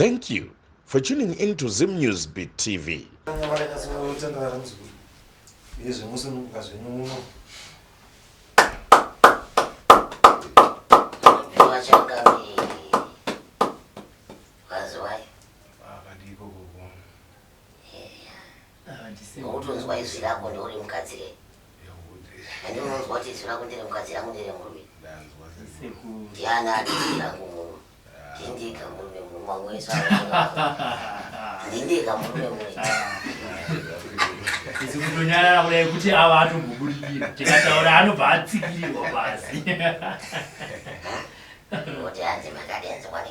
Thank you for tuning in to Zim News Beat TV. Isikunonyana kule ukuthi abantu ngubulili ndikataura anobhatsikiliwa basi Ngothi anze makadenze kwani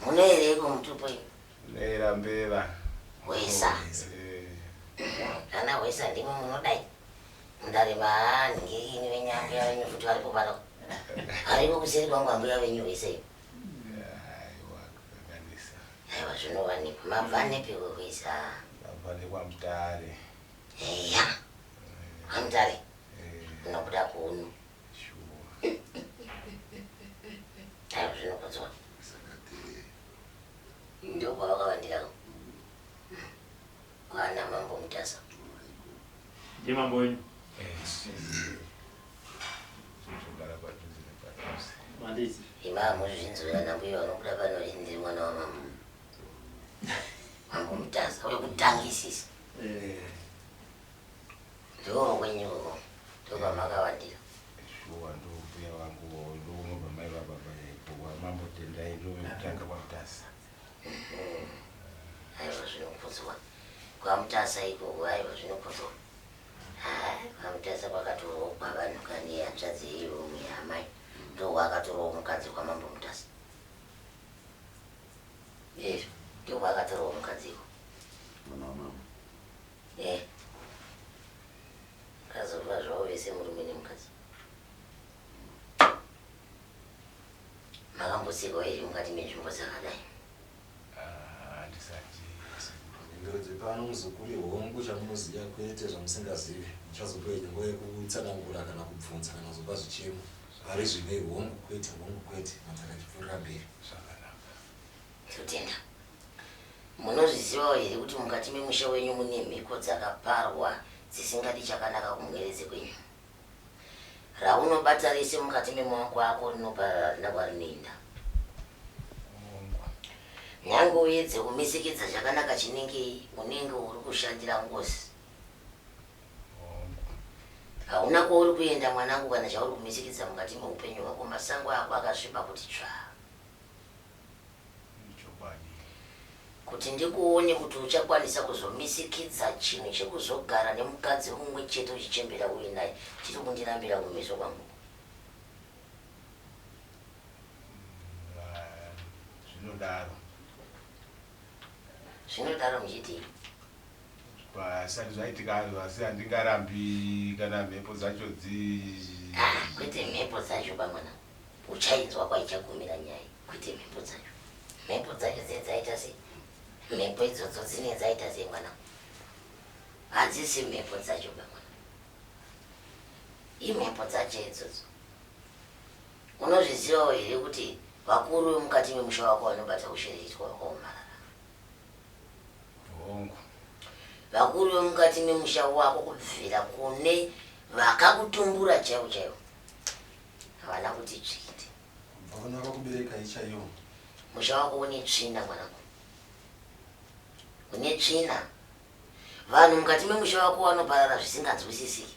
munele kumtupo Nera mbela wesa ana wesa ndimo munodai ndari vangi ni venyambi yavenyu futi vari kubata aripo kuseri kwangu ambuya venyu wese aiwa zvinovanikwa mabvanepi wewesa mabvane kwamutare eya kwamutare unobuda kuno aiwa zvinokodzwa ndokwavakavandira kwana mambo mutasa ndiye mambo wenyu mandisi imamo zvinzurana mbuya vanobuda pano ndiri mwana wamambo mambo mutasa wekutangisisa ndoro kwenyuko ndokwamakavandira shuwa ndobuya wangu ndomwe bamai bababa mambo tendai ndovekutanga kwamutasa aiwa zvinokudzwa kwamutasa ikoko aiwa zvinokudzwa kwamutasa kwakatorokwa vanhu kani hanzvadzi iyomu yamai ndokwakatorowo mukadzi kwamambo mutasa izvo ndokwakatorowo mukadziko kazova zvavo vese murume nemukadzi makambosikawo iri mukati menzvimbo dzakadai handisati Ndodzi pano muzokuri hongu chamunoziya kwete zvamusingazivi muchazopewa nyengo yekutsanangura kana kubvunza kana zopa zvichemo ari zvine hongu kwete matakachipfuurira mberi zvakanaka totenda munozvizivawo here kuti mukati memusha wenyu mune mhiko dzakaparwa dzisingadi chakanaka kumweredzi kwenyu raunobata rese mukati memaoko ako rinoparara rinova rinoenda nyange uedze kumisikidza chakanaka chinenge unenge uri kushandira ngozi hauna kwauri kuenda mwanangu kana chauri kumisikidza mukati meupenyu hwako masango ako akasviba kuti tsva kuti ndikuone kuti uchakwanisa kuzomisikidza chinhu chekuzogara nemukadzi umwe chete uchichembera uri naye chiri kundirambira kumeso kwangu zvinodaro muchiti pasati zvaitika asi handingarambi kana mhepo dzacho kwete mhepo dzacho pamwana uchainzwa kwaichagumira nyaya kwete mhepo dzacho dzaita sei mhepo idzodzo dzine dzaita sei mwana hadzisi mhepo dzacho pamwana imhepo dzacho idzodzo unozvizivawo here kuti vakuru vemukati memusha wako vanobata kusherehetwa wakaomarara vakuru vemukati memusha wako kubvira kune vakakutumbura chaivo chaivo havana kuti tsvite vana vakakubereka ichaiyo musha wako une tsvina mwanangu une tsvina vanhu mukati memusha wako vanoparara zvisinganzwisisiki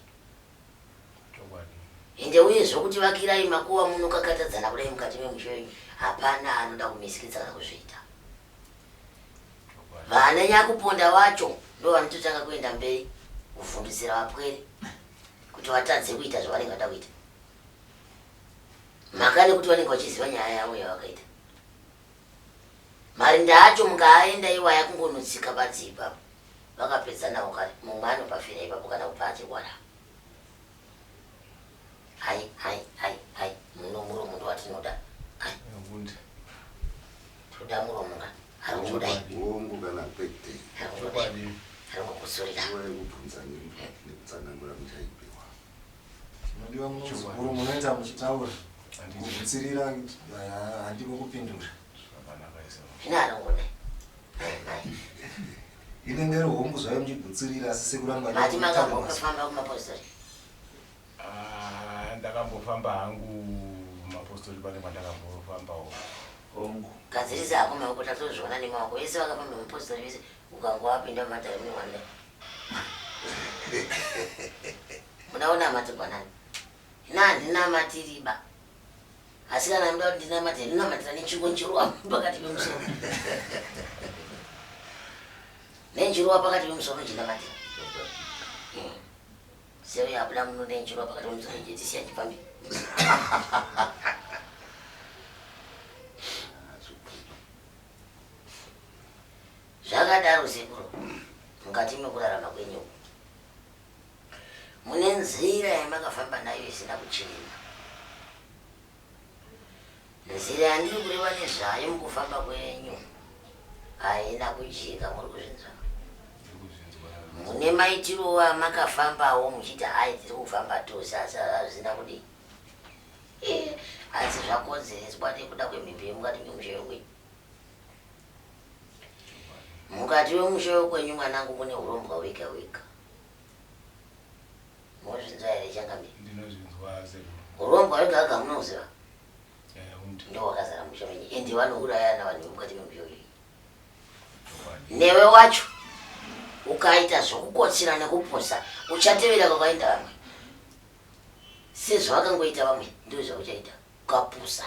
ende uyezvo kuti vakirai makuva munokakatadzana kudai mukati memusha wenyu hapana anoda kumisikidza kana kuzviita vana nyakuponda vacho ndo vanototanga kuenda mberi kufundisira vapwere kuti vatadze kuita zvavanenge vada kuita mhaka nekuti vanenge vachiziva nyaya yavo yavakaita marinda acho mukaaenda iwaya kungonotsika padzi ipapo vakapedzanawo kare mumwe anopafira ipapo kana kupa achikwara hai muno muromo ndo watinoda toda muromonga harikudai hongu kana kwete harikukusurira kubvunza nekutsanangura muchaipiwa munodiwa munozukuru munoita muchitaura kutsirira handiko kupindura zvinarongona inenge iri hongu zvayo muchigutsirira asi sekuramba mati makambofamba kumapostori ndakambofamba hangu mapostori pane pandakambofambawo hongu gadzirisa ako maoko tatozviona nemaoko vese vakafamba mupostori vese ukangowapinda mumatare wanda mudaona matikwanani ina handinamatiriba asi kana muda kuti ndinamatira ndinamatira nechingонchiruwa pakati pemusoro nenchiruwa pakati pemusoro chinamatira sewe yabuda muno nenchiruwa pakati pemusoro jetisiya chipambi zvakadaro sekuru mukati mekurarama kwenyu mune nzira yamakafamba nayo isina kuchinina nzira yandiri kureva nezvayo mukufamba kwenyu haina kujika muri kuzvinzwa mune maitiro amakafambawo muchiti hai tiri kufamba tose asi hazvina kudi asi zvakonzereswa nekuda kwemhepo yemukati memusha wekwenyu mukati wemusha wekwenyu mwanangu mune urombwa wega wega mozvinzwa here changambi urombwa wega wega munoziva ndo wakazara musha menyu endi vanourayana vanhu vemukati memusha wekwenyu newe wacho ukaita zvokukotsira nekuposa uchatevera kwakaenda vamwe sezvavakangoita vamwe ndo zvauchaita ukapusa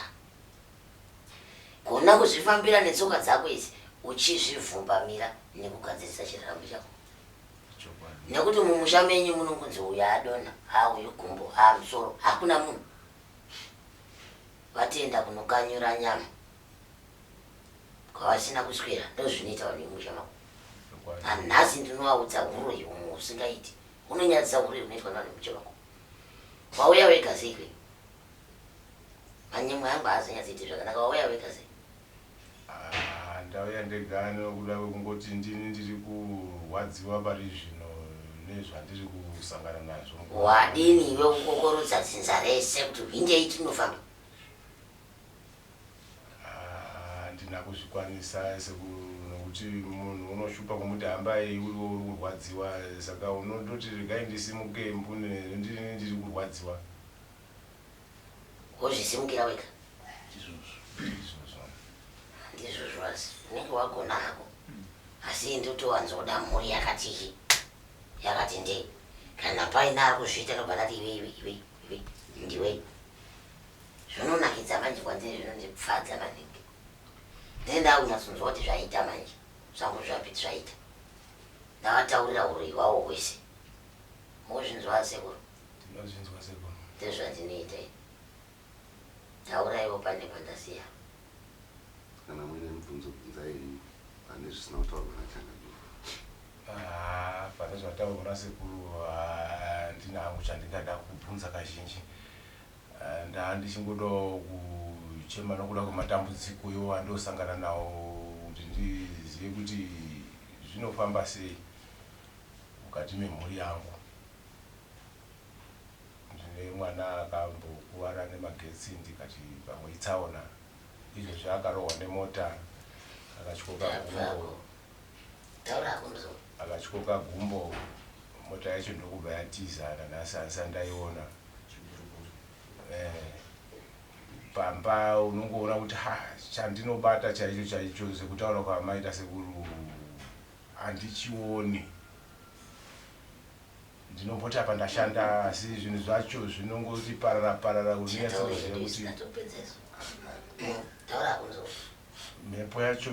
kona kuzvifambira netsoka dzako idzi uchizvivhumbamira nekugadzirisa chiraramo chako nekuti mumusha menyu munongonzi uyu adona uyu gumbo musoro hakuna munhu vatenda kunokanyura nyama kwavasina kuswera ndozvinoita vanhu vemusha mako anhasi ndinovaudza uroi umwe usingaiti unonyadzisa uroi unoitwa navanhu vemusha mako wauya wega sei kwenyu manyemwe yangu haazonyadziiti zvakanaka wauya wega sei ndauya ndega nokuda kwekungoti ndiri kurwadziwa pari zvino nezvandiri kusangana nazvo wadini iwe kukokorodza dzinza rese kuti vindei tinofamba handina kuzvikwanisa sekuti munhu unoshupa kumuti hambai uriwo uri kurwadziwa saka unondoti regai ndisimuke mbune ndiri kurwadziwa wozvisimukira wega ndizvozvo asi unenge wagona hako asi ndotowanzoda mhuri yakati ndei kana paina ari kuzviita nobva ndati iwe ndiwei zvinonakidza manje kwandiri zvinondipfadza maningi ndine ndakunyatsonzwa kuti zvaita manje zvangu zvapiti zvaita ndavataurira uroi hwavo hwese mozvinzwa sekuru ndezvandinoita tauraiwo pane pandasiya kana muine mubvunzo bvunzai pane zvisina kutaurwa nachangabi pane zvataurwa sekuru handina hangu chandingada kubvunza kazhinji ndichingoda kuchema nokuda kwematambudziko iwo andosangana nawo kuti ndizive kuti zvinofamba sei mukati memhuri yangu ndine mwana akambokuwara nemagetsi ndikati pamwe itsaona izvo zvaakarohwa nemota akatyoka gumbo mota yacho ndokubva yatiza nanhasi asi andaiona pamba unongoona kuti chandinobata chaicho sekutaura kwamaita sekuru handichioni ndinomboti apa ndashanda asi zvinhu zvacho zvinongoti parara unyatsoziva kuti mhepo yacho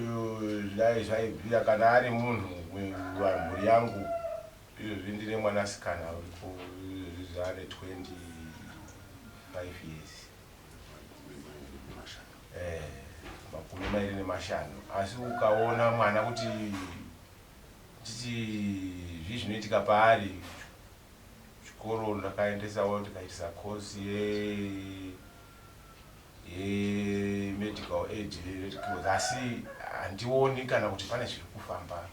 dai zvaibvira kana ari munhu mhuri yangu izvozvi ndine mwanasikana uripo zvaane 25 years makumi mairi nemashanu asi ukaona mwana kuti titi zvinoitika paari chikoro ndakaendesawo ndikaitisa kosi medical aid asi handioni kana kuti pane zviri kufamba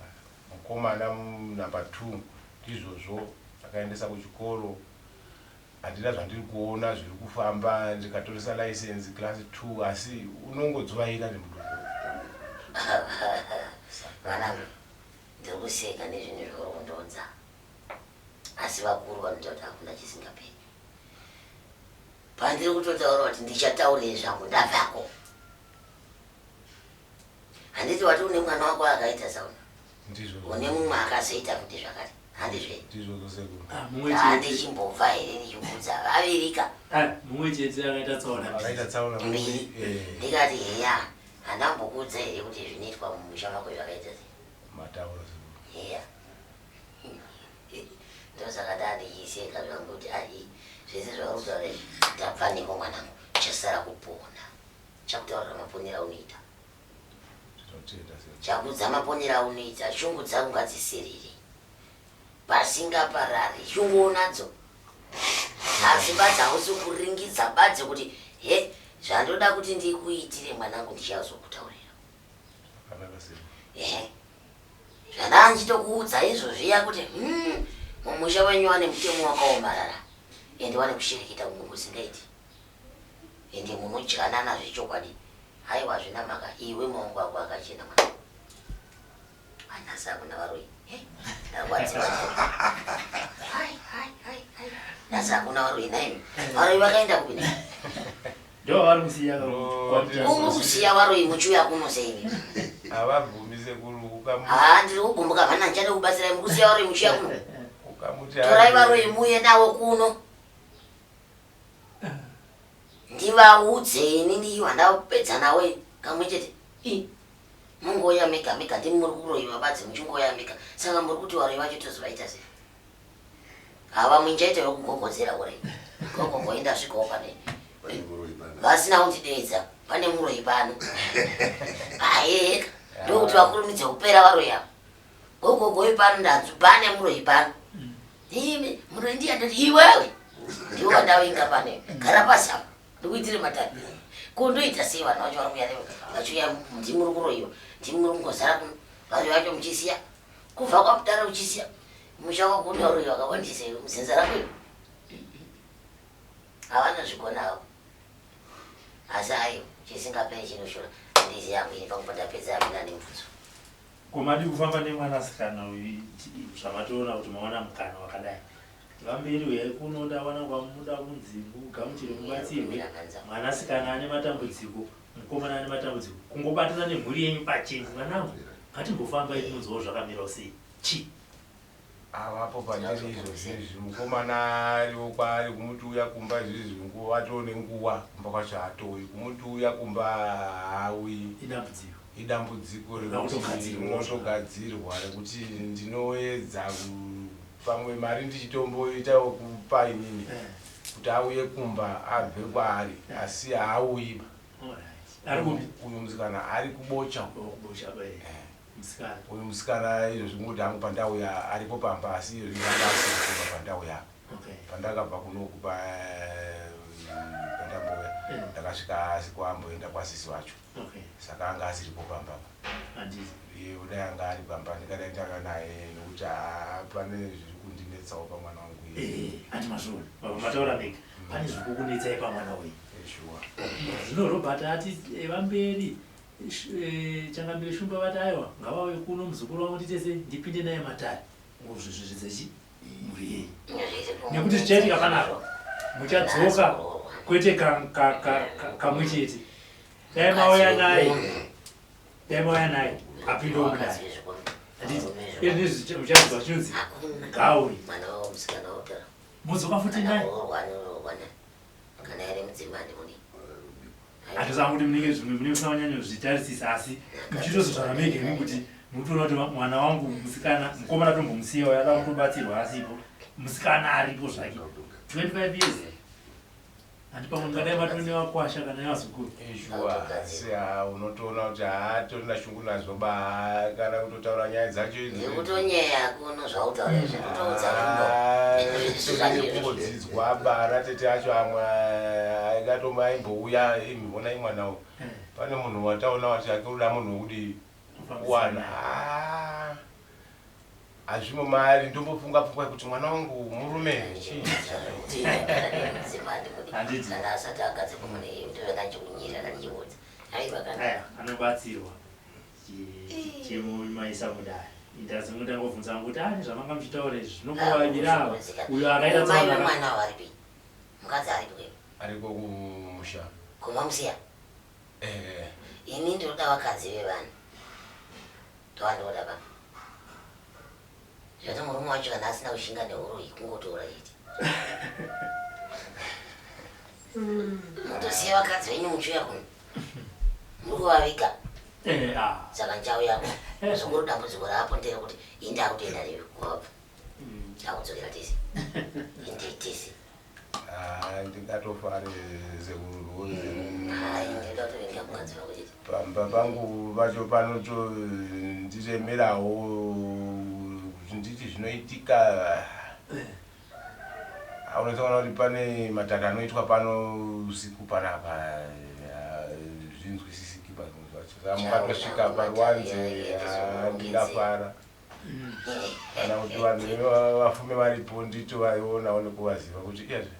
mukomana namba 2 ndizvozvo ndakaendesa kuchikoro handina zvandiri kuona zviri kufamba ndikatoresa license class 2 asi unongodzvaira nemuduku vanangu ndiri kuseka nezvinhu zvorondodza asi vakuru vanotaura hakuna chisingaperi pandiri kutotaura kuti ndichataurei zvangu ndabvako handiti wati une mwana wako akaita sauna une mumwe akazoita kuti zvakati handichimbobva here ndichibvunza vavirika mumwe chete akaita tsaona ndikati heya handambokudza here kuti zvinoitwa mumusha mako zvakaita heya ndosaka ndandichiiseka zvangu kuti ai zvese zvaurutaura ndabvaniko mwanangu chasara kupona chakutaurira maponera unoita chakudza maponera unoita shungu dzangu ngadzisiriri pasingaparari shungu nadzo asi badza hausi kuringidza badze kuti he zvandoda kuti ndikuitire mwanangu ndichazokutaurira zvandanchitokuudza izvozviya kuti mumusha wenyu wane mutemo wakaomarara ende wane kushereketa kumwe kusingaiti ende munodyanana zvechokwadi haiwa zvina maka iwe maongo ako akachena mwana anasa kuna varoi ndakwadziwa nasa kuna varoi naimi varoi vakaenda kupinda ndo vari kusiya varoi muchuya kuno seini havabvumise kuruka ndiri kugumbuka mhana ndichade kubatsirai mukusiya varoi muchuya kuno torai varoi muye nawo kuno ndivaudzeni ndiwa ndapedza nawe kamwe chete mungoya mega mega ndimi muri kuroyiwa badzi muchingoya mega saka muri kuti varoi vacho tozovaita sei hava munjaita yokugogodzera urei gogogo indasvikawo pane vasina kundidedza pane muroi pano ayeka ndokuti vakurumidze kupera varoi avo gogogoi pano ndanzu pane muroi pano muroi ndiyandoti iwewe ndiwo wandavinga pane gara pasapa ndikuitire matatu kondoita sei vanhu vacho vachiuya ndimuri kuroyiwa ndimuri kungozara kuno vanhu vacho muchisiya kubva kwakudara uchisiya musha wakunaroyiwa wakawandisa iwe muzinza rako iwe havana zvigonavo asi ayo chisingapeni chinoshora ndizi yangu ini pakupatapedza yamina nemvudzo komadi kufamba nemwanasikana zvamatoona kuti maona mukana wakadai vamberi uyai kuno ndawana kwamuda kunzimbu gamuchiri mubatsirwe mwanasikana ane matambudziko mukomana ane matambudziko kungobatana nemhuri yenyu pachenyu mwanangu ngatimbofamba itinonzwawo zvakamira sei chi avapo pandiri izvozvizvi mukomana ariwo kwaari kumuti uya kumba izvizvi nguva atoo nenguva kumba kwacho hatouyi kumuti uya kumba haawi idambudziko rinotogadzirwa rekuti ndinoedza pamwe mari ndichitomboita kupa inini kuti auye kumba abve kwaari asi haauyiba uyu musikana ari kubocha uyu musikana izvozvi ngoti hangu pandauya aripo pamba asi ringaasiikomba pandauya pandakabva kunoku pandambouya ndakasvika asi kwamboenda kwasisi vacho saka anga asiripo pamba udai anga ari pamba ndikadaitanga naye nekuti pane zviri kundinetsawo pamwana wangu ati mazvona mataura mega pane zviri kukunetsai pamwana uyu zvino robert ati vamberi changamire shumba vati aiwa ngavauye kuno muzukuru wangu titese ndipinde naye matari ngozvizvizechi muri yei nekuti zvichaitika panapa muchadzoka kwete kamwe chete dai mauya naye apindewo mudai uchazwa chinonzi gauri muzoka futi naye hatizangu kuti munenge zvimwe mune kusanyanya zvitarisisa asi muchitozotaura megeni kuti mutoona kuti mwana wangu musikana mukomana tombomusiyawo yada kutobatsirwa asipo musikana aripo zvake 25 years handi pamwe ngadai matone wakwasha kana yazukuru asi unotoona kuti haatorina shungu nazvo ba kana kutotaura nyaya dzacho idzokutonyeya kuno zvautaurakungodzidzwa bara tete acho amwe aikatoma aimbouya imhonai mwanawo pane munhu wataona wati akiruda munhu wekuti wana Azvimo mari ndombofunga kuti mwana wangu murume chii. Kana asati agadzirwa mune ndovakachikunyira kanichiudza. Aya anobatsirwa chimumaisa mudai. Ndazvingoda ngobvunza kuti ani zvamanga muchitaura izvi zvinongowavirawo. Uyo akaita tsana mwana waripi. Mukadzi aripi. Ariko kumusha. Kumamusiya. Ini ndoda vakadzi vevanhu. Ndowandoda pa. Zvati murume wacho kana asina kushinga neuroyi kungotora iti. Mutosiya vakadzi venyu muchuya kuno. Muri kuvaviga. Saka nchauya zongoro dambudziko rapo nderekuti indakutoenda newe kuwabva. Ndakudzokera tese. Indi tese. Ndingatofare zekuruze. Ndinoda kutovenga mukadzi wako chete. Pamba pangu vacho panoto ndizemerawo nditi zvinoitika. Unotaura kuti pane mataka anoitwa pano usiku panapa zvinzwisisiki pamunhu wacho. Mukatosvika paruwanze ndingafara. Kana kuti vanhu vafume varipo ndito vaionawo nekuvaziva kuti iyazve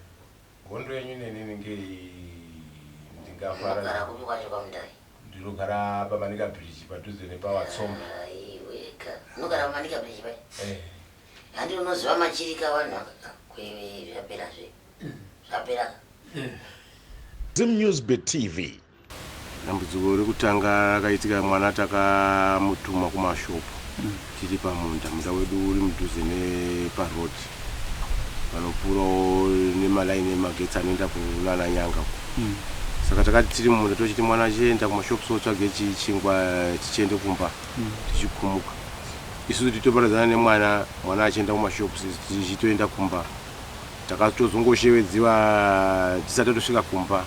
hondo yenyu nenini ngei ndingafara. Ndinogara paManika Bridge padhuze nepaWatsonga. Unogara paManika Bridge pai? Handi unoziva machirika vanhu zvapera zvapera. Zim News BTV. Dambudziko rekutanga rakaitika mwana takamutuma kumashopu. Tiri pamunda wedu uri mudhuze neparodi. Vanopfuurawo nemalaini emagetsi anoenda kunana nyanga. Saka takati tiri munda tochiti mwana achienda kumashopu sotsvage chichingwa tichiende kumba tichikumuka. Isusu titoparadzana nemwana achienda kumashopu tichitoenda kumba. Takatozongoshevedziwa tisati tosvika kumba.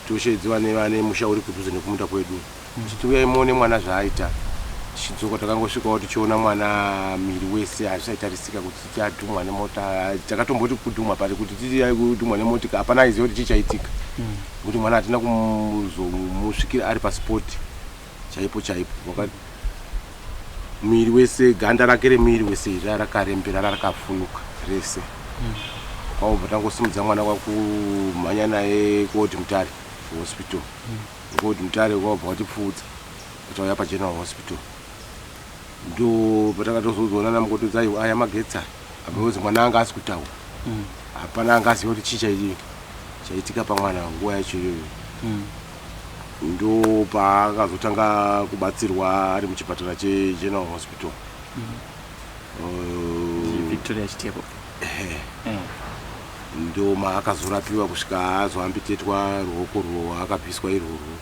Toshevedziwa nevane musha uri kudhuze nekumunda kwedu. Tichiuya imone mwana zvaaita. Tichidzoka takangosvikawo tichiona mwana miri wese hazvisaitarisika kuti tichatumwa nemota. Takatomboti kudhumwa pari kuti titi kudhumwa nemotika hapana aiziva kuti chichaitika. Kuti mwana hatina kumusvikira ari pasipoti chaipo. Miri wese ganda rake remiri wese rakarembera rakafunuka rese. Kwabva tangosimudza mwana kwakumhanya naye kuOld Mutare hospital. KuOld Mutare kwabva watipfuudza tauya paGeneral Hospital. Ndo patakatozoona namukoti aiwa aya magetsi apozi mwana anga asi kutaura. Hapana anga aziva kuti chii chaitika pamwana nguva yacho iyoyo. Ndo paakazotanga kubatsirwa ari muchipatara cheGeneral Hospital. Victoria Chitepo. Ndo maakazorapiwa kusvika azoambitetwa ruoko rwaakabviswa irworwo.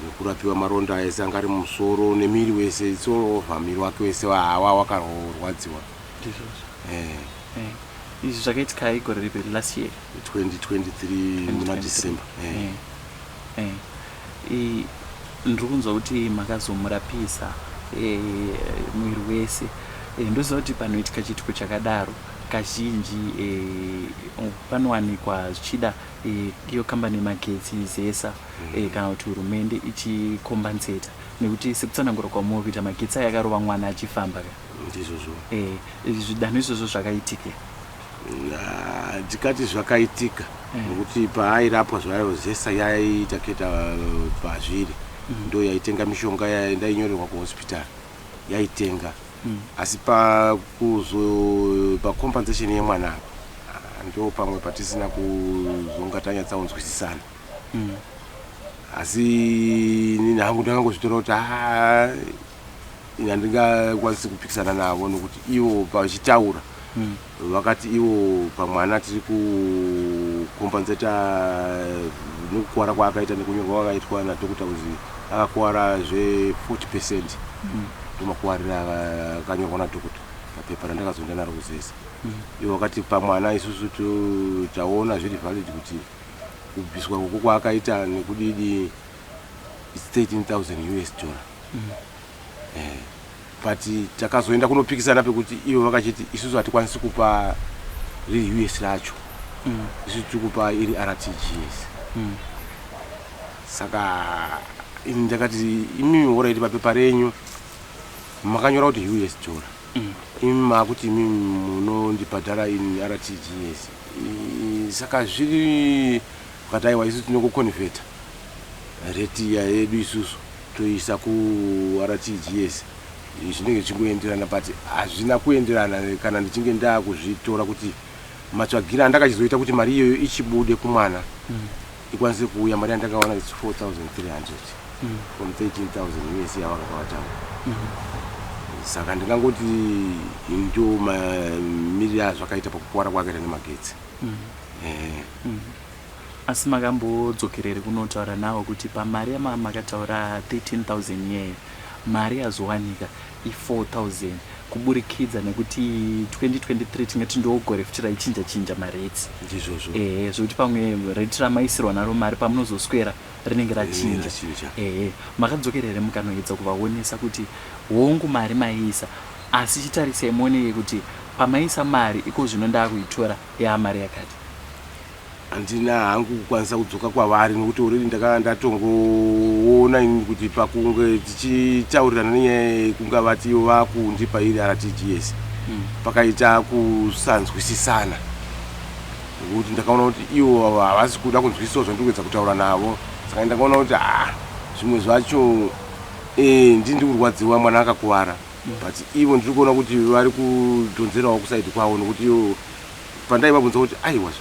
Nekurapiwa maronda ese anga ari mumusoro nemiri wese soro miri wake wese wakarwadziwa. Izvi zvakaitika igore ripi last year 2023 muna December. Ndiri kunzwa kuti makazomurapisa mwiri wese. Ndoziva kuti panoitika chitiko chakadaro kazhinji panowanikwa zvichida iyo kambani yemagetsi ZESA kana kuti hurumende ichikombanseta nekuti sekutsanangura kwamuno kuita magetsi aya yakarova mwana achifamba. Ndizvozvo. Zvidanho izvozvo zvakaitika. Ndikati zvakaitika nokuti paairapwa zvayo ZESA yaitaketa pazviri. Ndo yaitenga mishonga yainyorerwa kuhospitari yaitenga. Asi pacompensation yemwana ndo pamwe patisina kuzonga tanyatsaunzwisisana. Asi nini hangu ndakangozvitora kuti handingakwanisi kupikisana navo nokuti ivo pachitaura vakati ivo pamwana tiri kukompenseta nokukwara kwaakaita nekunyorwa kwakaitwa nadhokota kuzi akakwara zve40%. Ndomakuwarira akanyorwa nadhokota papepa randakazonda naro kuZESA. Ivo vakati pamwana isusu taona zviri valid kuti kubviswa uku kwaakaita nekudidi $13,000. But takazoenda kunopikisana pekuti ivo vakachiti isusu hatikwanisi kupa riri US racho. Isusu tiri kupa iri RTGS. Saka ini ndakati imimi already papepa renyu makanyora kuti $. imi makuti imi munondibhadhara in RTGS saka zviri ukataiwa isusu tinokukonvheta reti yedu isusu toisa kuRTGS zvinenge zvichingoenderana but hazvina kuenderana kana ndichinge ndakuzvitora kuti matsvagira andakachizoita kuti mari iyoyo ichibude kumwana ikwanise kuuya mari yandakaona it's 4,300 from 13,000 US yavakakawatawo saka ndingangoti ndo mamiriro azvakaita pakukwara kwakaita nemagetsi asi makambodzokerere kunotaura nawo kuti pamari yamakataura 13,000 yeyo mari yazowanika i4,000 kuburikidza nekuti 2023 tingati ndogore futi raichinja maretsi ndizvozvo zvokuti pamwe reti ramaisirwa naro mari pamunozoswera rinenge rachinja makadzokerere mukanoedza kuvaonesa kuti hongu mari maiisa asi chitarisai muone kuti pamaisa mari iko zvino ndakuitora yamari yakati handina hangu kukwanisa kudzoka kwavari nokuti already ndatongoona ini kuti pakunge tichitaurirana nenyaya yekunge vati ivo vakundipa iri RTGS pakaita kusanzwisisana nokuti ndakaona kuti ivo havasi kuda kunzwisisawo zvandikuedza kutaura navo saka ndakaona kuti zvimwe zvacho ndiri kurwadziwa mwana akakuwara but ivo ndiri kuona kuti vari kudhonzerawo kusaidi kwavo nokuti ivo pandaivabvunza kuti aiwa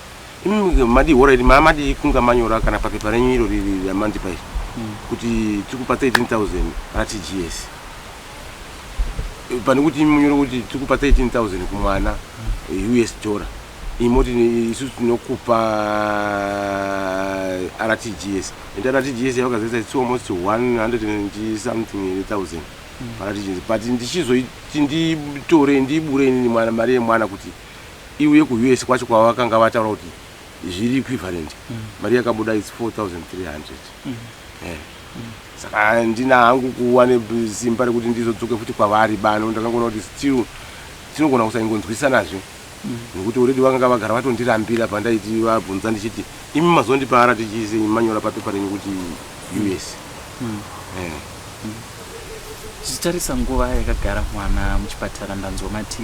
imi madi already mamadi kunga manyora kana papepa renyu iro riri ramandipa iri kuti tikupa 13,000 RTGS pane kuti munyoro kuti tikupa 13,000 kumwana US dollar imoti isusu tinokupa RTGS and RTGS yavakazesa it's almost 100 something thousand RTGS but ndichizoti nditore ndibure mwana mari yemwana kuti iuye ku-US kwacho kwavakanga vataura kuti zviri equivalent mari yakabuda is 4,300 saka ndina hangu kuwa nesimba rekuti ndizodzoke futi kwavari bano ndakangona kuti still tinogona kusaingonzwisanazve nokuti already vakanga vagara vatondirambira pandaiti vabvunza ndichiti imi mazondipa RTGS manyora papepa renyu kuti US tichitarisa nguva yakagara mwana muchipatara ndanzomati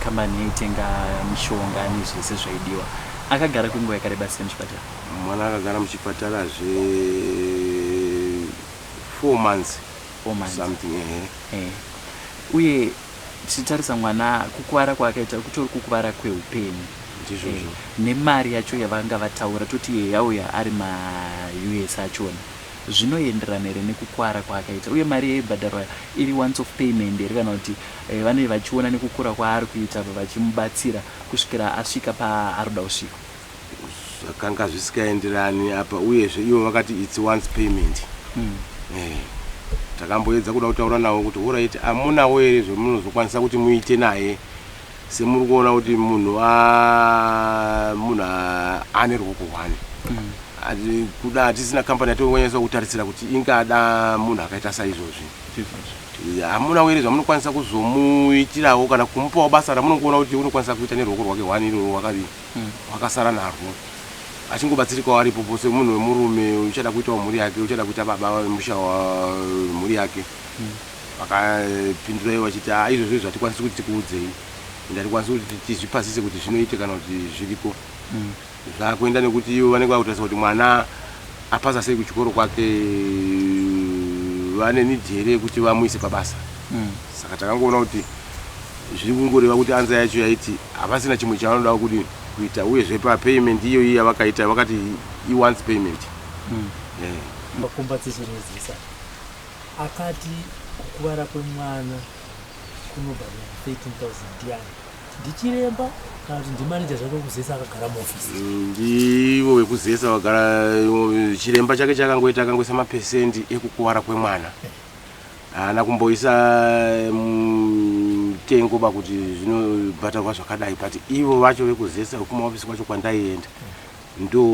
kambani yaitenga mishonga nezvese zvaidiwa akagara kwenguva yakareba sei muchipatara mwana akagara muchipatara 4 months something uye tichitarisa mwana kukwara kwaakaita kutori kukwara kweupenyu nemari yacho yavanga vataura toti yauya ari ma-US achona zvinoenderana here nekukwara kwaakaita uye mari yeibhadharwa iri once of payment here kana kuti vanenge vachiona nekukura kwaari kuita vachimubatsira kusvikira asvika paaroda kusvika zvakanga zvisikaenderani apa uyezve ivo vakati it's once payment takamboedza kuda kutaura navo kuti alright amunawo here zvemunozokwanisa kuti muite naye semuri kuona kuti munhu ane ruoko rwani kuda hatisina kambani yatingonyanyisa kutarisira kuti ingada munhu akaita saizvozvi hamuna were zvamunokwanisa kuzomuitirawo kana kumupawo basa ramunongoona kuti unokwanisa kuita neruoko rwake hwani iro wakasara narwo achingobatsirikawo aripo pose munhu wemurume uchada kuitawo mhuri yake uchada kuita baba musha wamhuri yake vakapindura ivo vachiti izvozvo zvatikwanisi kuti tikuudzei ende hatikwanisi kuti tizvipasise kuti zvinoite kana kuti zviripo zvakuenda nekuti ivo vanenge vakutarisa kuti mwana apasa sei kuchikoro kwake vane nidhi here kuti vamuise pabasa saka takangoona kuti zviri kungoreva kuti anza yacho yaiti havasina chimwe chavanoda kuti kuita uyezve papayment iyoyi yavakaita vakati i-once payment makomba dzichirizisa akati kukuvara kwemwana kunobhadhara 13,000 ndiyani ndichiremba kana kuti ndimaneja zvake kuzesa akagara muofisi ndivo vekuzesa vagara chiremba chake chakangoita akangoisa mapesendi ekukuvara kwemwana haana kumboisa mutengo bakuti zvinobhadharwa zvakadai but ivo vacho vekuzesa kumaofisi kwacho kwandaienda ndo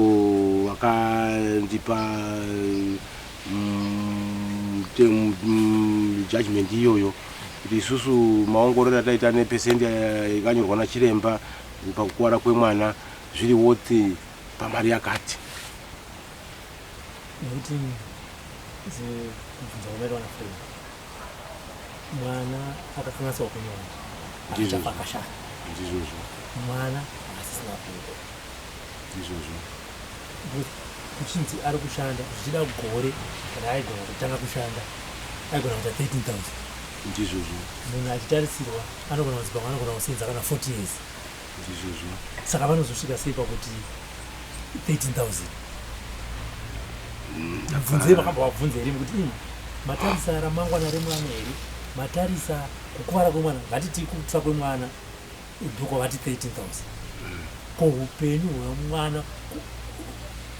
vakandipa judgment iyoyo kuti isusu maongororo ataita nepesendi yakanyorwa nachiremba pakukuvara kwemwana zviri woti pamari yakati nekuti kubvunza kumaitwa nafrema mwana akakanganiswa kunyora Ndizvo. achafa akashanda ndizvozvo mwana asisina kuda ndizvozvo kuchinzi ari kushanda zvichida gore raaigona kutanga kushanda aigona kuita 13,000 ndizvozvo munhu achitarisirwa anogona kunzi pamwe anogona kusenza kana 40 years ndizvozvo saka vanozosvika sei pakuti 13,000 bvunzei vakamba vabvunza here kuti matarisa ramangwana remwana here matarisa kukuvara kwemwana ngatiti kutsva kwemwana udhuko vati 13,000 ko upenyu hwemwana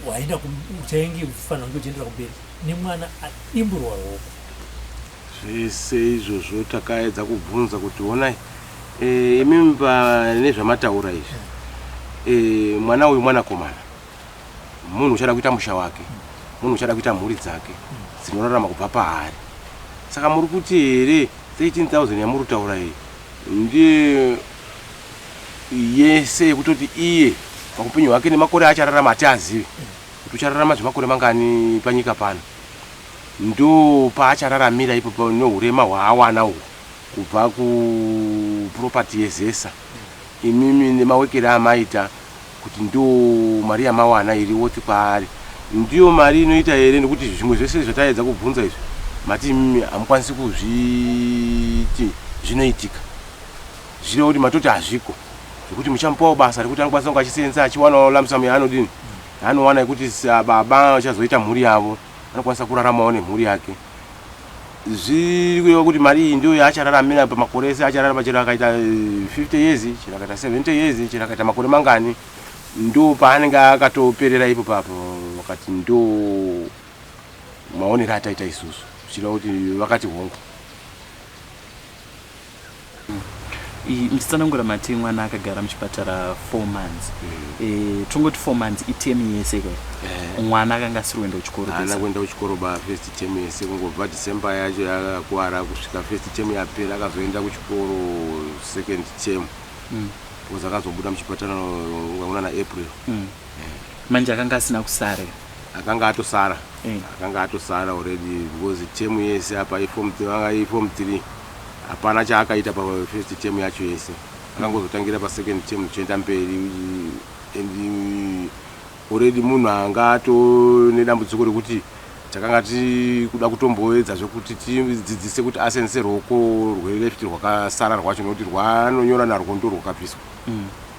hwaenda uchainge ufanira kunge uchiendera kumberi nemwana adimburwa roko zvese izvozvo takaedza kubvunza kuti onai imi nezvamataura izvi mwana uyu mwanakomana munhu uchada kuita musha wake munhu uchada kuita mhuri dzake dzinorarama kubva paari saka muri kuti here 13,000 yamuri kutaura iyi ndiye yese yekutoti iye paupenyu hwake nemakore achararama hatiazivi kuti uchararama zvemakore mangani panyika pano ndo paachararamira ipo nohurema hwaawana uhwo kubva kupropati yezesa imimi nemawekere amaita kuti ndo mari yamawana iri woti kwaari ndiyo mari inoita here nekuti zvimwe zvese zvataedza kubvunza izvi mati imimi hamukwanisi kuzviti zvinoitika zvireva kuti matoti hazviko zvekuti muchamupawo basa rekuti anokwanisa kunge achisenza achiwanawo lamsamu yaanodini yaanowana yekuti baba achazoita mhuri yavo anokwanisa kuraramawo nemhuri yake zviri kureva kuti mari iyi ndiyo yaachararamira pamakore ese achararama chero akaita 50 years chero akaita 70 years chero akaita makore mangani ndo paanenge akatoperera ipo papo wakati ndo maonero ataita isusu zvichireva kuti vakati hongu nditsanangura mati mwana akagara muchipatara 4 months tongoti 4 months itemi yese mwana akanga asiri kuenda kuchikoro haana kuenda kuchikoro first term yese kungobva December yacho yakakuwara kusvika first term yapera akazoenda kuchikoro second term because akazobuda muchipatara ungaona naApril manje akanga asina kusara akanga atosara already because term yese apa iform 3 hapana chaakaita pafirst term yacho yese akangozotangira pasecond term kuchienda mberi and already munhu anga ato nedambudziko rekuti takanga kuda kutomboedza zvekuti tidzidzise kuti asense roko rweleft rwakasara rwacho nokuti rwanonyora narwo ndo rwakapiswa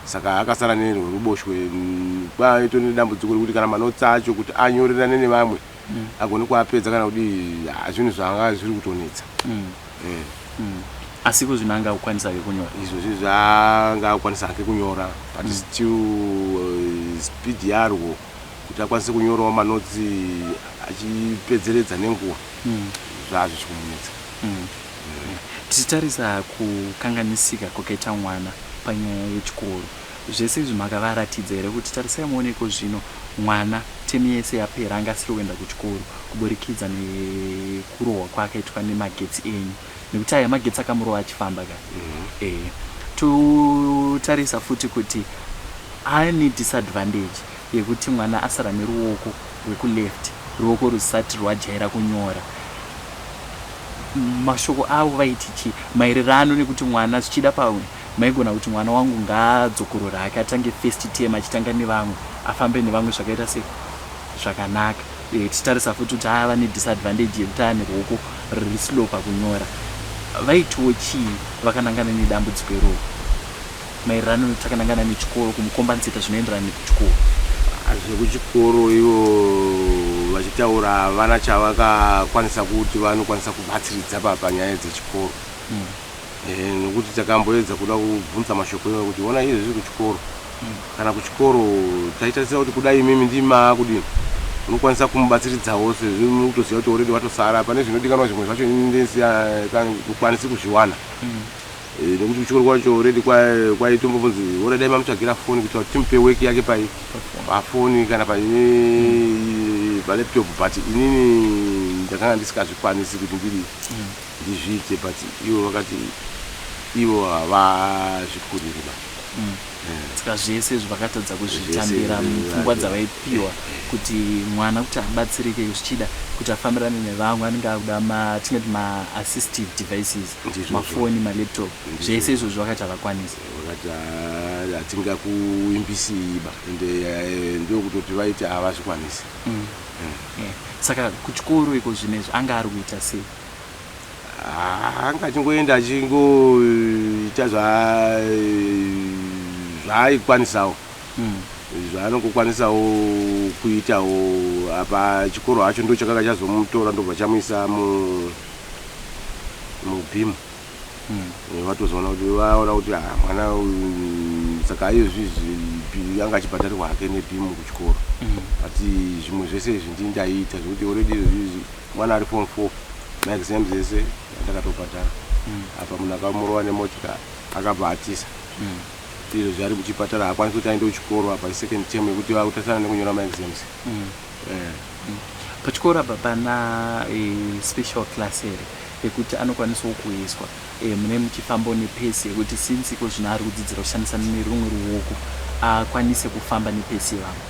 saka akasara nerweruboshwe kwaito nedambudziko rekuti kana manotsi acho kuti anyorerane nevamwe agone kuapedza kana kuti zvinhu zvanga zviri kutonetsa asi kuzvino anga akukwanisa ke kunyora izvozvi zvanga akukwanisa ke kunyora but still speed yarwo kuti akwanise kunyorawo manotsi achipedzeredza nenguva zvazvichikumunetsa tichitarisa kukanganisika kwakaita mwana panyaya yechikoro zvese izvi makavaratidza here kuti tarisai muoneko zvino mwana temi yese yapera anga asiri kuenda kuchikoro kuburikidza nekurohwa kwaakaitwa nemagetsi enyu nekuti aya magetsi akamurova achifamba ka totarisa futi kuti ane disadvantage yekuti mwana asara neruoko rwekuleft ruoko rusati rwajaira kunyora mashoko avo vaiti chi maererano nekuti mwana zvichida pamwe maigona kuti mwana wangu ngaadzokorora ake atange first term achitanga nevamwe afambe nevamwe zvakaita se zvakanaka tichitarisa futi kuti ava nedisadvantage yekuti ane ruoko riri slow pakunyora vaitiwo chii vakanangana nedambudziko iroro maererano takanangana nechikoro kumukombansita zvinoenderana nekuchikoro zvekuchikoro ivo vachitaura havana chavakakwanisa kuti vanokwanisa kubatsiridza panyaya dzechikoro nokuti takamboedza kuda kubvunza mashoko iwo kuti ona izvi zviri kuchikoro kana kuchikoro taitarisira kuti kudai imimi ndima kudini unokwanisa kumubatsiridzawo sezvimutoziva kuti already watosara pane zvinodikanwa zvimwe zvacho indesi kukwanisi kuzviwana nekuti kuchikoro kwacho already kwaitombobvunzi already aimamutsvagira foni kuti timupe weki yake pafoni kana palaptop but inini ndakanga ndisikazvikwanisi kuti ndizviite but ivo vakati ivo havazvikuriri ba saka zvese zvakatadza kuzvitambira mupfungwa dzavaipiwa kuti mwana kuti abatsirike zvichida kuti afambirane nevamwe anenge akuda tingati ma-assistive devices, mafoni, malaptop, zvese izvozvo vakati havakwanisa. Vakati hatingakuimbisi iba ende ndokutoti vaiti havazvikwanisi. Saka kuchikoro iko zvinezvi anga ari kuita sei? Anga achingoenda achingoita zvaayikwanisawo zvaanongokwanisawo kuitawo. Apa chikoro hacho ndo chakanga chazomutora ndobva chamuisa mubhimu. Vatozoona kuti vaona kuti mwana saka iyozvi anga achibhadharirwa hake nebhimu kuchikoro. Ati zvimwe zvese izvi ndindaita zvokuti already izvizvi mwana ari form 4 maexams ese ndakatobhadhara. Apa munhu akamurova nemotikari akabva atisa. Izvo zvari kuchipatara haakwanisi kuti aende kuchikoro apa second term yekuti vakutasana nekunyora maexams. Pachikoro apa pana special class here yekuti anokwanisawo kuiswa mune muchifambo nepesi yekuti since iko zvino ari kudzidzira kushandisa nerumwe ruoko akwanise kufamba nepesi yevamwe.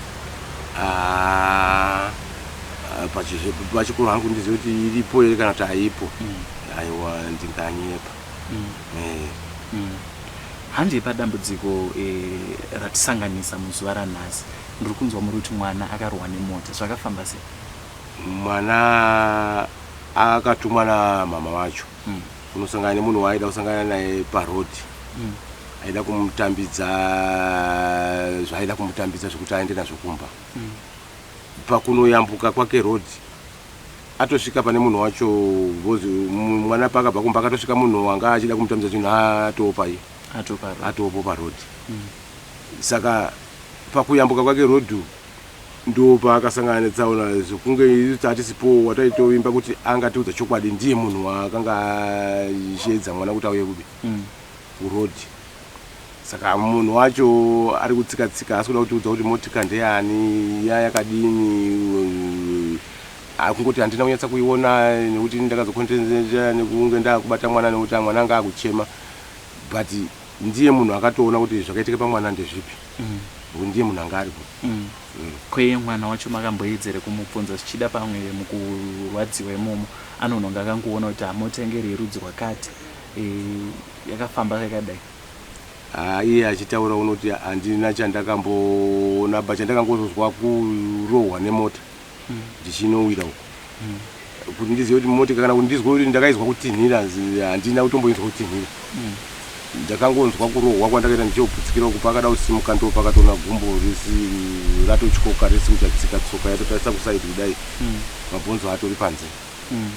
Pachikoro hangu ndizive kuti iripo here kana kuti haipo. Aiwa ndinganyepa. Handei padambudziko ratisanganisa muzuva ranhasi. Ndiri kunzwa muri kuti mwana akarwa nemota, zvakafamba sei? Mwana akatumwa namama wacho kunosangana nemunhu waaida kusangana naye parodi. Aida kumutambidza zvaaida kumutambidza zvokuti aende nazvo kumba. Pakunoyambuka kwake rodhi atosvika pane munhu wacho, mwana pakabva kumba akatosvika munhu wanga achida kumutambidza chinhu atopai atopo parodhi. Saka pakuyambuka kwake rodhi ndo paakasangana netsaona zvokunge hatisipo wataitoimba kuti angatiudza chokwadi ndiye munhu wakanga achiedza mwana kuti auye kurodhi. Saka munhu wacho ari kutsika-tsika asi kuda kutiudza kuti motika ndeyani yakadini. Akungoti handina kunyatsa kuiona nekuti ndakazokonzeresa nekunge ndakubata mwana nekuti mwana anga akuchema, but ndiye munhu akatoona kuti zvakaitika pamwana ndezvipi. Ndiye munhu anga aripo. Kweye mwana wacho makamboedzere kumubvunza zvichida pamwe mukurwadziwa imomo anononga akangoona kuti mota inge rerudzi rwakati yakafamba yakadai? Iye achitaura unoti handina chandakamboona, chandakangozozwa kurohwa nemota ndichinowira uko. Kuti ndizive kuti motika kana kuti ndizwe kuti ndakaizwa kutinhira handina kutomboinzwa kutinhira. Ndakangonzwa kurohwa kwandakaita ndichoputsikira uko pakada kusimuka ndo pakatona gumbo ratotyoka risikuchatsika tsoka yatotarisa kusaidi kudai mabhonzo atori panze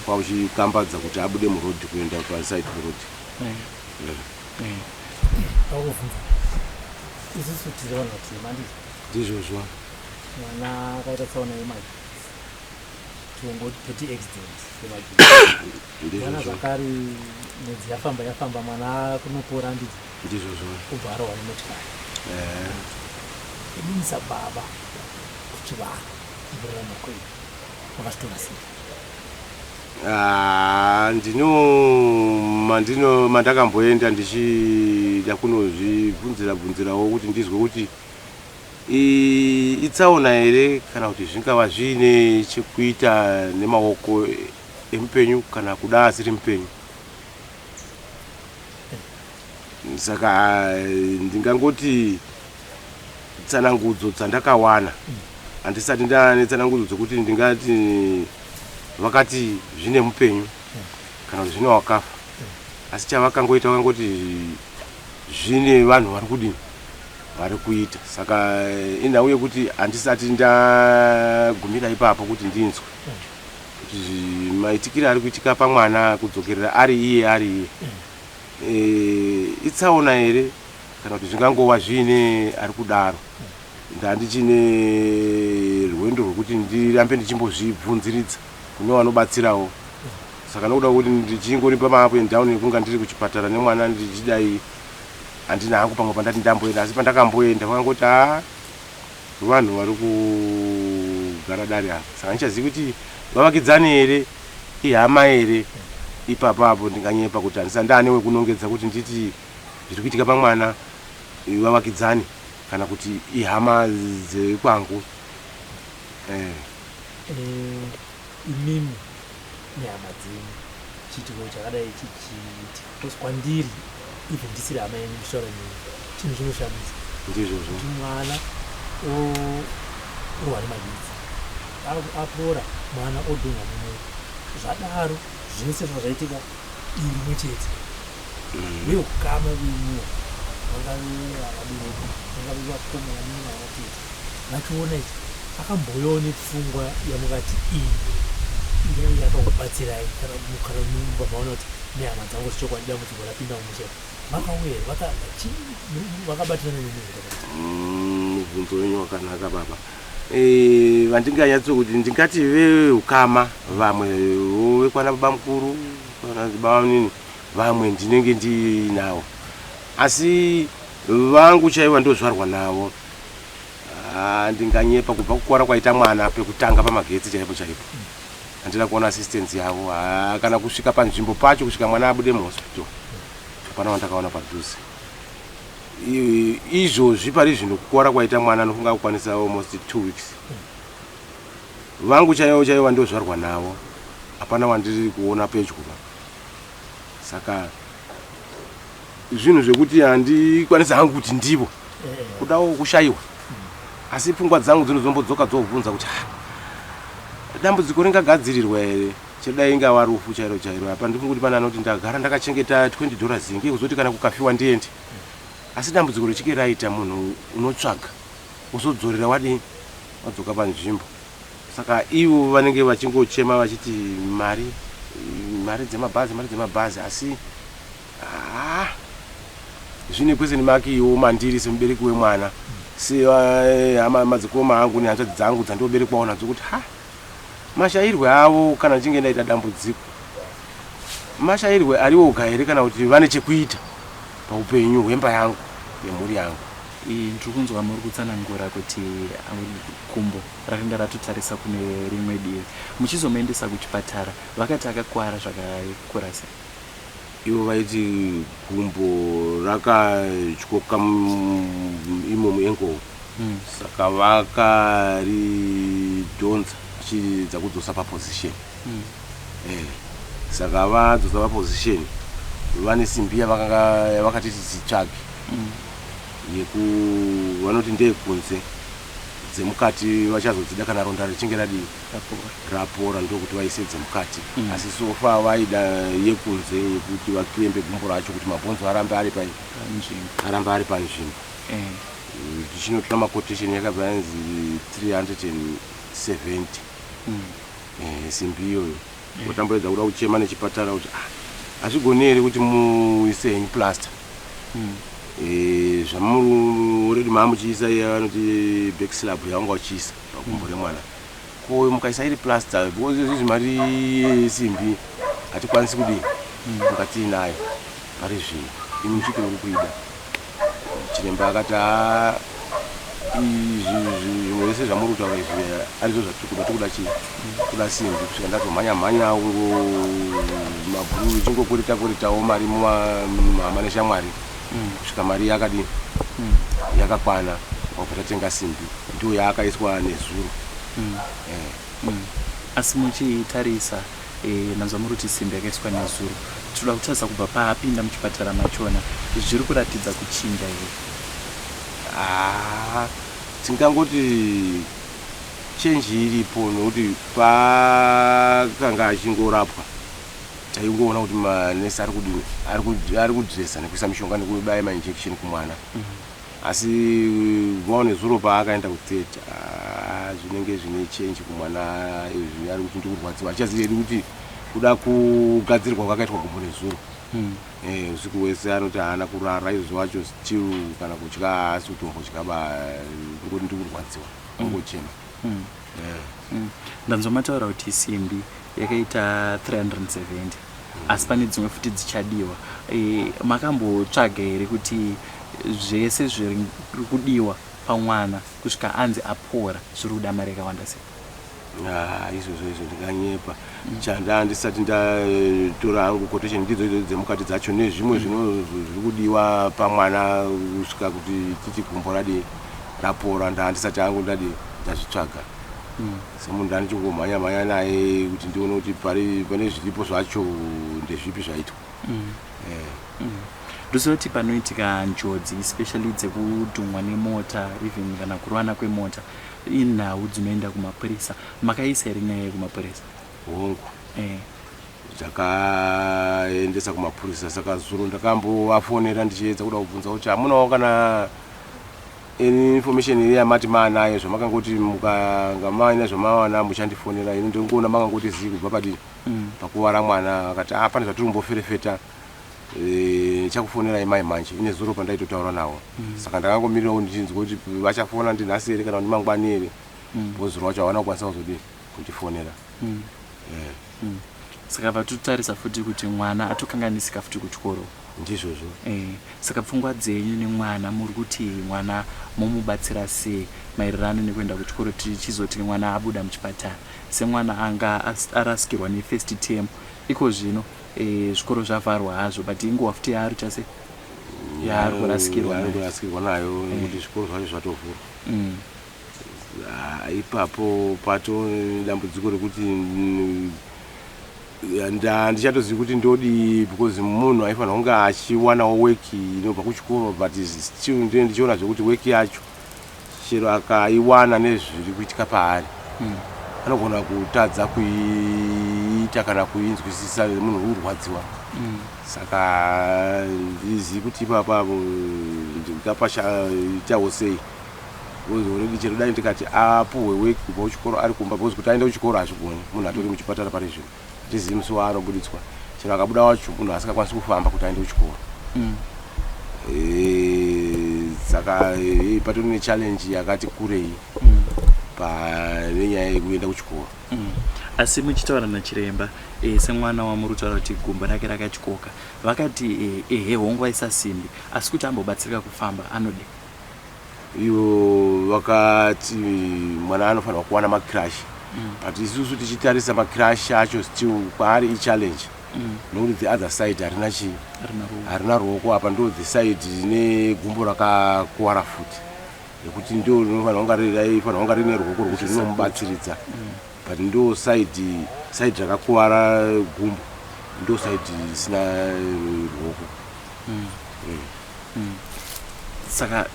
kwauchikambadza kuti abude murodhi kuenda pasaidi murodhi. Isusu tiriona kuti mandizo ndizvozvo mwana akaita tsaona yemaji tiongo peti accident yemaji mwana zvakare mwedzi yafamba mwana kunopora ndizvozvo kubva arohwa nemotikari. Inisa baba kuti vanhu murarama kwenyu makazvitora sei? Mandakamboenda ndichida kunozvibvunzirawo kuti ndizwe kuti itsaona here kana kuti zvingava zviine chekuita nemaoko emupenyu kana kuda asiri mupenyu. Saka ndingangoti tsanangudzo dzandakawana handisati ndane tsanangudzo dzokuti ndingati vakati zvine mupenyu kana kuti zvine wakafa, asi chavakangoita vakangoti zvine vanhu vari kudini vari kuita. Saka inhau yekuti handisati ndagumira ipapo kuti ndinzwe kuti maitikire ari kuitika pamwana kudzokerera ari iye itsaona here kana kuti zvingangova zvine ari kudaro. Ndandichine rwendo rwekuti ndirambe ndichimbozvibvunziridza kune vanobatsirawo. Saka nokuda kuti ndichingori pama-up and down yekunga ndiri kuchipatara nemwana ndichidai handina hangu pamwe pandati ndamboenda, asi pandakamboenda vakangoti vanhu vari kugara dare apa. Saka ndichazivi kuti vavakidzani here ihama here. Ipapapo ndinganyepa kuti handisa ndane wekunongedza kuti nditi zviri kuitika pamwana vavakidzani kana kuti ihama dzekwangu. Imimi nehama dzenyu chiitiko chakadai chichiitika because kwandiri even ndisiri hama yenyu nditaura nemi chinhu chinoshamisa ndizvozvo kuti mwana orwara magetsi apora mwana odonha mumwe zvadaro zvese zvazvaitika iri rimwe chete veukama venyuwa vangave vakabereka vangave vakomana nevanatete vachiona ichi akamboyawo nepfungwa yamukati iyi yakakubatsirai kana mukamaona kuti nehama dzangu zvichokwadi dambudziko rapinda mumusha makauya vakabatirana mubvunzo wenyu wakanaka baba. Vandinganyatso kuti ndingati veukama vamwe vekwana baba mukuru kana baba nini vamwe ndinenge ndinawo asi vangu chaiva ndozvarwa navo. Ndinganyepa kubva kukwara kwaita mwana pekutanga pamagetsi chaipo chaipo. Handina kuona assistance yavo kana kusvika panzvimbo pacho kusvika mwana abude muhospital hapana wandakaona padhuze. Izvozvi pari zvino kukwara kwaita mwana anofunga kukwanisa almost 2 weeks. Vangu chaivo ndozvarwa navo hapana wandiri kuona pedyo. Saka zvinhu zvekuti handikwanisa hangu kuti ndivo kudawo kushayiwa. Asi pfungwa dzangu dzinozombodzoka dzobvunza kuti dambudziko ringagadzirirwa here chidai ingava rufu chairo chairo. Apa ndifunga kuti pana anoti ndagara ndakachengeta $20 inge kuzoti kana kukafiwa ndiende. Asi dambudziko richike raita munhu unotsvaga uzodzorera wadini wadzoka panzvimbo. Saka ivo vanenge vachingochema vachiti mari dzemabhazi asi zvine kwezeni makiwo mandiri semubereki wemwana madzikoma angu nehanzvadzi dzangu dzandoberekwawo nadzo kuti mashayirwe avo kana ndichinge ndaita dambudziko mashayirwe ariwoga here kana kuti vane chekuita paupenyu hwemba yangu yemhuri yangu. Ndiri kunzwa muri kutsanangura kuti gumbo rakanga ratotarisa kune rimwe divi muchizomuendesa kuchipatara vakati akakwara zvakakura sei? Ivo vaiti gumbo rakatyoka imo muengo saka vakaridhonza vachidza kudzosa paposition. Saka vadzosa paposition vane simbi yavakati titsvage vanoti ndeyekunze dzemukati vachazodzida kana ronda richinge rapora ndokuti vaise dzemukati. Asi sofa vaida yekunze yekuti vakirembe gumbo racho kuti mabhonzo arambe ari panzvimbo. Tichinotora maquotation yakabva yanzi 370 simbi iyoyo. Otamboedza kuda kuchema nechipatara kuti hazvigoni here kuti muise henyu plaster. Zvamuredi maamuchiisa vanoti back slab yavanga uchiisa pagumbo remwana ko mukaisa iri plaster because izvi mari simbi hatikwanisi kudini mukati nayo pari zvino imi muchike uri kuida. Chiremba akati zvimwe vese zvamuri kutaura izvi arizvo zvatikuda kuda simbi kusvika ndatomhanya mabhuru chingokuritawo mari muhama neshamwari kusvika mari yakadini yakakwana wakutatenga simbi ndiyo yaakaiswa nezuro. Asi muchitarisa nanzwa muri kuti simbi yakaiswa nezuro tinoda kutarisa kubva paapinda muchipatara machona zviri kuratidza kuchinja here? Tingangoti chenji iripo nokuti pakanga achingorapwa taingoona kuti manesi ari kudresa nekuisa mishonga nekubaya mainjection kumwana. Asi vaone zuro paakaenda kutheta zvinenge zvine chenji kumwana izvi ari kuti ndikurwadziwa achazivi kuti kuda kugadzirwa kwakaitwa gumbo nezuro. Usiku hwese anoti haana kurara izvo wacho still kana kutya haasi kutombotya ngoti ndikurwadziwa ongochema. Ndanzwa mataura kuti simbi yakaita 370 asi pane dzimwe futi dzichadiwa. Makambotsvaga here kuti zvese zviri kudiwa pamwana kusvika anzi apora zviri kuda mari yakawanda sei? izvozvo ndikanyepa chanda ndisati ndatora hangu quotation ndidzo idzo dzemukati dzacho nezvimwe zviri kudiwa pamwana kusvika kuti titi gumbo rapora ndisati hangu ndazvitsvaga semunhu ndanichingomhanya naye kuti ndione kuti pane zviripo zvacho ndezvipi zvaitwa. Ndozoti panoitika njodzi especially dzekudhumwa nemota even kana kurwana kwemota inhau dzinoenda kumapurisa, makaisa here nyaya kumapurisa? Hongu ndakaendesa kumapurisa, saka zuro ndakambovafonera ndichiedza kuda kubvunza kuti hamunawo kana information iri yamati maanayo zvamakangoti mukanga maina zvamawana muchandifonera. Ini ndingoona makangoti zii kubva padi pakuvara mwana, akati pane zvatiri kumboferefeta chakufonera imai manje ine zuro pandaitotaura nawo. Saka ndakangomirirawo ndichinzwa kuti vachafona ndinhasi here kana kuti mangwani here, bhozuro wacho hawana kukwanisa kuzodi kundifonera. Saka vatotarisa futi kuti mwana atokanganisika futi kuchikoro. Ndizvozvo. Saka pfungwa dzenyu nemwana muri kuti mwana momubatsira sei maererano nekuenda kuchikoro, tichizoti mwana abuda muchipatara semwana anga arasikirwa nefirst term iko zvino zvikoro zvavharwa hazvo but inguva futi yaari chase yaari kurasikirwa nayo nekuti zvikoro zvacho zvatovhurwa. Ipapo pato dambudziko rekuti ndichatozivi kuti ndodi because munhu aifanira kunge achiwanawo weki inobva kuchikoro but still ndichiona zvekuti weki yacho chero akaiwana nezviri kuitika paari anogona kutadza kuiita kana kuinzwisisa munhu urwadziwa. Saka ndizivi kuti ipapo ndingapashaitawo sei already chero dai ndikati apuhwe weki kubva kuchikoro ari kumba because kuti aende kuchikoro hazvigoni munhu atori muchipatara pari zvino tizivi musi waanoburitswa chero akabuda wacho munhu asingakwanisi kufamba kuti aende kuchikoro. Saka patori nechallenge yakati kurei panenyaya yekuenda kuchikoro. Asi muchitaura nachiremba semwana wamuri kutaura kuti gumbo rake rakatyoka, vakati hongu aisa simbi asi kuti ambobatsirika kufamba anode ivo vakati mwana anofanira kuwana macrash but isusu tichitarisa macrash acho still kwaari ichallenge nokuti the other side harina ruoko apa ndo the side ine gumbo rakakuwara futi yekuti ndo rinofanira kunga rine ruoko rwekuti rinomubatsiridza but ndo side rakakuwara gumbo ndo side isina ruoko. Saka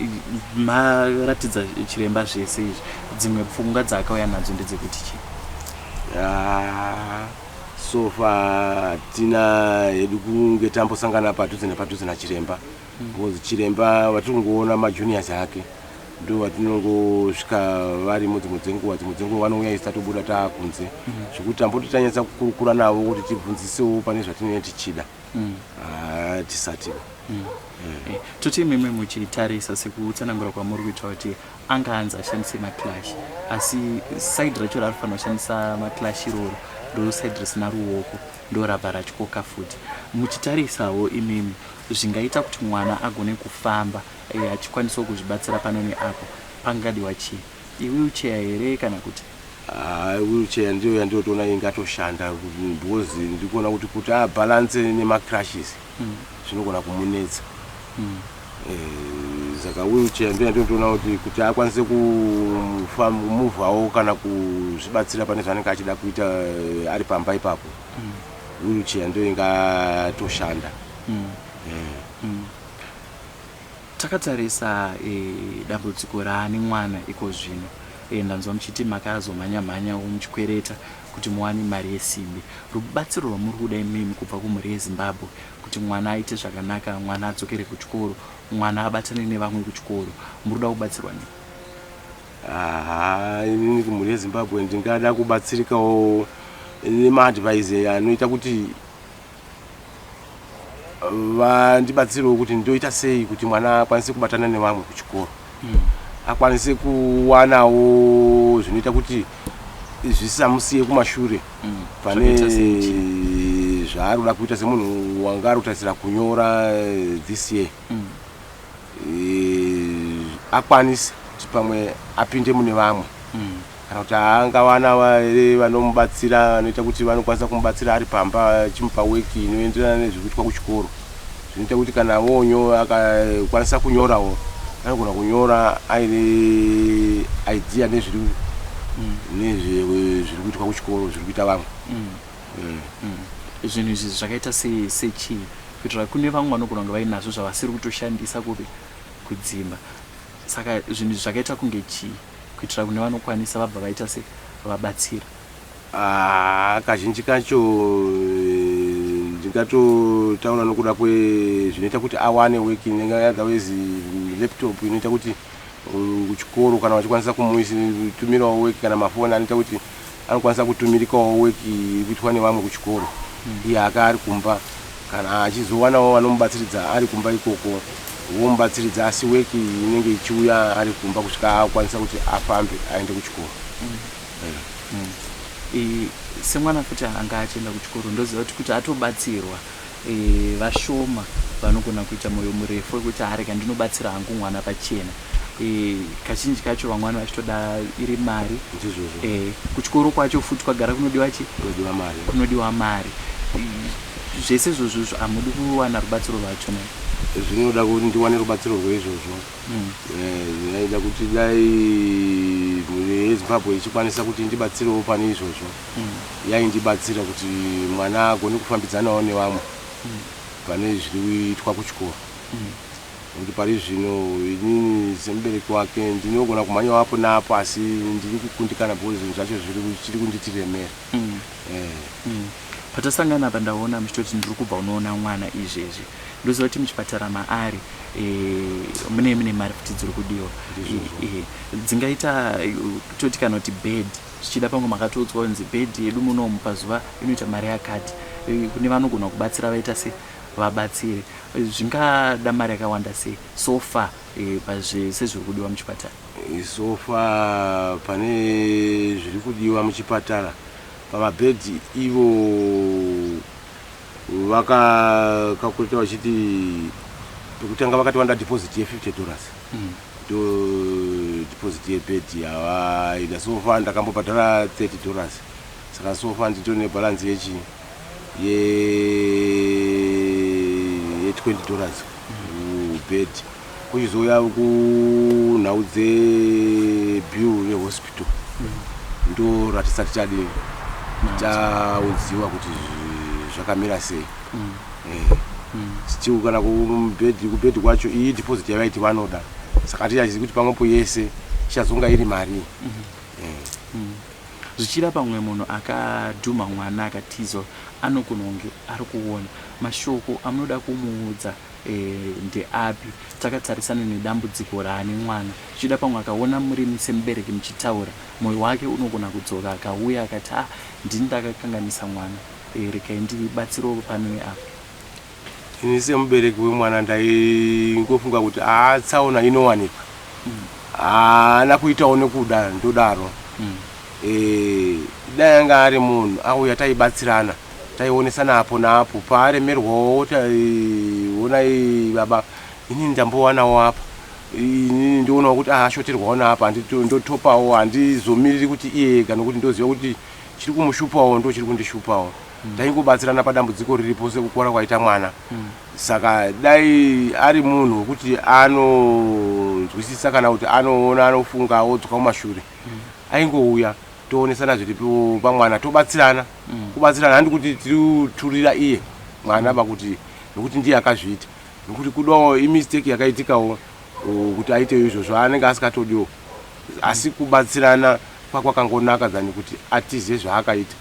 maratidza chiremba zvese izvi dzimwe pfungwa dzakauya nadzo ndedzekuti chi? So far tina hedu kunge tambosangana padhuze nepadhuze nachiremba because chiremba vatiri kungoona majuniors ake ndo vatinongosvika varimo dzimwe dzenguva vanouya isati tobuda taakunze zvekuti tamboti tanyatsa kukurukura navo kuti tibvunzisewo pane zvatinenge tichida tisati. Toti imimi muchitarisa sekutsanangura kwamuri kuita kuti angaanza ashandise maclash asi side racho rarifanira kushandisa maclash iroro ndo side risina ruoko ndo rabva ratyoka futi. Muchitarisawo imimi zvingaita kuti mwana agone kufamba achikwanisawo kuzvibatsira pano neapo pangadiwa chii? Wheelchair here kana kuti wheelchair ndiyo yandinotoona ingatoshanda because ndikuona kuti abalance nemacrashes zvinogona kumunetsa. Saka wheelchair ndiyo yandinotoona kuti akwanise kumuvhawo kana kuzvibatsira pane zvaanenge achida kuita ari pamba ipapo wheelchair ndiyo ingatoshanda. Takatarisa dambudziko raane mwana iko zvino ndanzwa muchiti makazomhanya muchikwereta kuti muwane mari yesimbi. Rubatsiro rwamuri kuda imimi kubva kumhuri yeZimbabwe kuti mwana aite zvakanaka, mwana adzokere kuchikoro, mwana abatane nevamwe kuchikoro, muri kuda kubatsirwa nei? Inini kumhuri yeZimbabwe ndingada kubatsirikawo nemaadvise anoita kuti vandibatsirewo kuti ndoita sei kuti mwana akwanise kubatana nevamwe kuchikoro, akwanise kuwanawo zvinoita kuti zvisamusiye kumashure pane zvaari kuda kuita semunhu wanga ari kutarisira kunyora this year. Akwanise kuti pamwe apinde mune vamwe kana kuti angawana vanomubatsira vanoita kuti vanokwanisa kumubatsira ari pamba chimupa weki inoenderana nezvekuitwa kuchikoro zvinoita kuti kana vonyo akakwanisa kunyorawo anogona kunyora aine idea nezviri kuitwa kuchikoro zviri kuita vamwe. Zvinhu izvi zvakaita sechii kuitira kune vamwe vanogona kunge vainazvo zvavasiri kutoshandisa kudzimba, saka zvinhu zvakaita kunge chii kuitira kune vanokwanisa vabva vaita se vabatsira. Kazhinji kacho ndingatotaura nokuda zvinoita kuti awane weki otherwise laptop inoita kuti kuchikoro kana vachikwanisa kumutumirawo weki kana mafoni anoita kuti anokwanisa kutumirikawo weki kuitwa nevamwe kuchikoro iye ari kumba, kana achizowanawo vanomubatsiridza ari kumba ikoko vomubatsiridza, asi weki inenge ichiuya ari kumba kusvika akwanisa kuti afambe aende kuchikoro. Semwana futi anga achienda kuchikoro ndoziva kuti atobatsirwa vashoma vanogona kuita moyo murefu wekuti areka ndinobatsira hangu mwana pachena. Kazhinji kacho vamwana vachitoda iri mari. Kuchikoro kwacho futi kwagara kunodiwa chi? Kunodiwa mari. Zvese izvozvo hamudi kuwana rubatsiro rwacho na? Zvinoda kuti ndiwane rubatsiro rweizvozvo. Zvinoda kuti dai mhuri yeZimbabwe ichikwanisa kuti ndibatsirewo pane izvozvo, yaindibatsira kuti mwana agone kufambidzanawo nevamwe pane zviri kuitwa kuchikoro. Kuti pari zvino inini semubereki wake ndinogona kumhanyawo apo naapo, asi ndiri kukundikana because zvinhu zvacho zvichiri kunditiremera. Patasangana apa ndaona muchitoti ndiri kubva unoona mwana izvezvi ndoziva kuti muchipatara maari mune mari futi dziri kudiwa dzingaita toti kana kuti bed zvichida pamwe makatodzwa kunzi bed yedu munomu pazuva inoita mari yakati, kune vanogona kubatsira vaita se vabatsire, zvingada mari yakawanda sei sofa pazvese zviri kudiwa muchipatara? Sofa pane zviri kudiwa muchipatara pamabhedhi ivo vakakurita vachiti pekutanga vakati wanda deposit ye$50 ndo deposit yebhedhi yavaida. Sofa ndakambobhadhara $30, saka sofa ndito nebhalansi ye$20 kubhedhi. Kuchizouya kunhau dzebill yehospital ndo ratisati tadini taudziwa kuti zvakamira sei. Still kana kubhedhi kwacho iyi deposit yavaiti vanoda, saka tichazivi kuti pamwepo yese ichazonga iri mari. Zvichida pamwe munhu akadhuma mwana akatizwa anogona kunge ari kuona mashoko amunoda kumuudza ndeapi takatarisana nedambudziko raane mwana. Zvichida pamwe akaona muri semubereki muchitaura mwoyo wake unogona kudzoka akauya akati ndini ndakakanganisa mwana, rekai ndibatsirewo pano apa. Ini semubereki wemwana ndaingofunga kuti tsaona inowanikwa, haana kuitawo nekuda ndodaro. Dai anga ari munhu auya taibatsirana taionesana apo naapo, paaremerwawo taionai baba inini ndambowanawo apa, inini ndionawo kuti ashoterwawo naapa ndotopawo, handizomiriri kuti iye ega nokuti ndoziva kuti chiri kumushupawo ndo chiri kundishupawo. Taingobatsirana padambudziko riripo sekukura kwaita mwana. Saka dai ari munhu wekuti anonzwisisa kana kuti anoona anofunga odzoka kumashure, aingouya toonesana zviripo pamwana tobatsirana. Kubatsirana handi kuti tiri kuturira iye mwana pakuti nokuti ndiye akazviita, nokuti kudawo imistake yakaitikawo kuti aite izvozvo anenge asikatodiwo, asi kubatsirana kwakangonaka dzani kuti atize zvaakaita.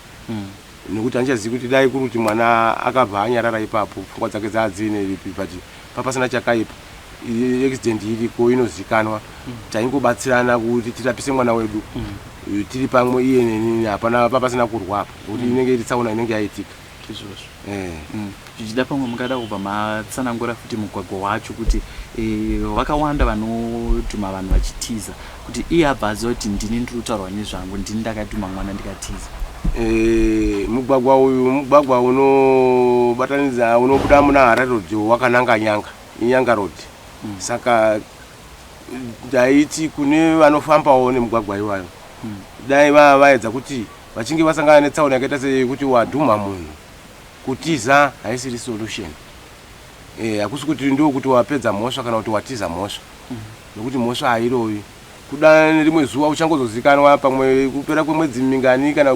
Nokuti handichazivi kuti dai kuri kuti mwana akabva anyarara ipapo pfungwa dzake dzadzine ripi pati papasina chakaipa, accident iriko inozikanwa, taingobatsirana kuti tirapise mwana wedu tiri pamwe iye nenini, hapana papasina kurwapa kuti inenge iri tsaona inenge yaitika. Zvichida pamwe mungada kubva matsanangura futi mugwagwa wacho kuti vakawanda vanodhuma vanhu vachitiza kuti iye abva aziva kuti ndini ndiri kutaurwa nezvangu, ndini ndakadhuma mwana ndikatiza. Mugwagwa uyu mugwagwa unobatanidza unobuda muna Harare Road wakananga Nyanga Road. Saka ndaiti kune vanofambawo nemugwagwa iwayo dai vaedza kuti vachinge vasangana netsaona yakaita sekuti wadhuma munhu kutiza haisiri solution. Hakusi kuti ndio kuti wapedza mhosva kana kuti watiza mhosva, nokuti mhosva hairovi. Kuda rimwe zuva uchangozozikanwa pamwe kupera kwemwedzi mingani kana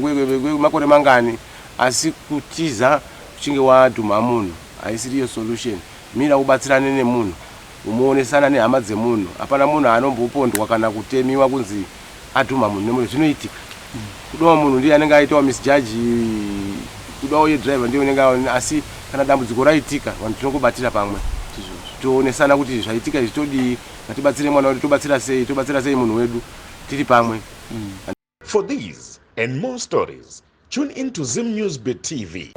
makore mangani, asi kutiza uchinge wadhuma munhu haisiri iyo solution. Mira ubatsirane nemunhu, umuonesana nehama dzemunhu. Hapana munhu anombopondwa kana kutemiwa kunzi adhuma munhu nemunhu, zvinoitika. Kudawo munhu ndiye anenge aitawo misjudge, kudawo driver ndiye unenge, asi kana dambudziko raitika vanhu tinongobatira pamwe toonesana kuti zvaitika izvi todii, ngatibatsire mwana wedu, tobatsira sei munhu wedu tiri pamwe. For these and more stories, tune into Zim News Bit TV.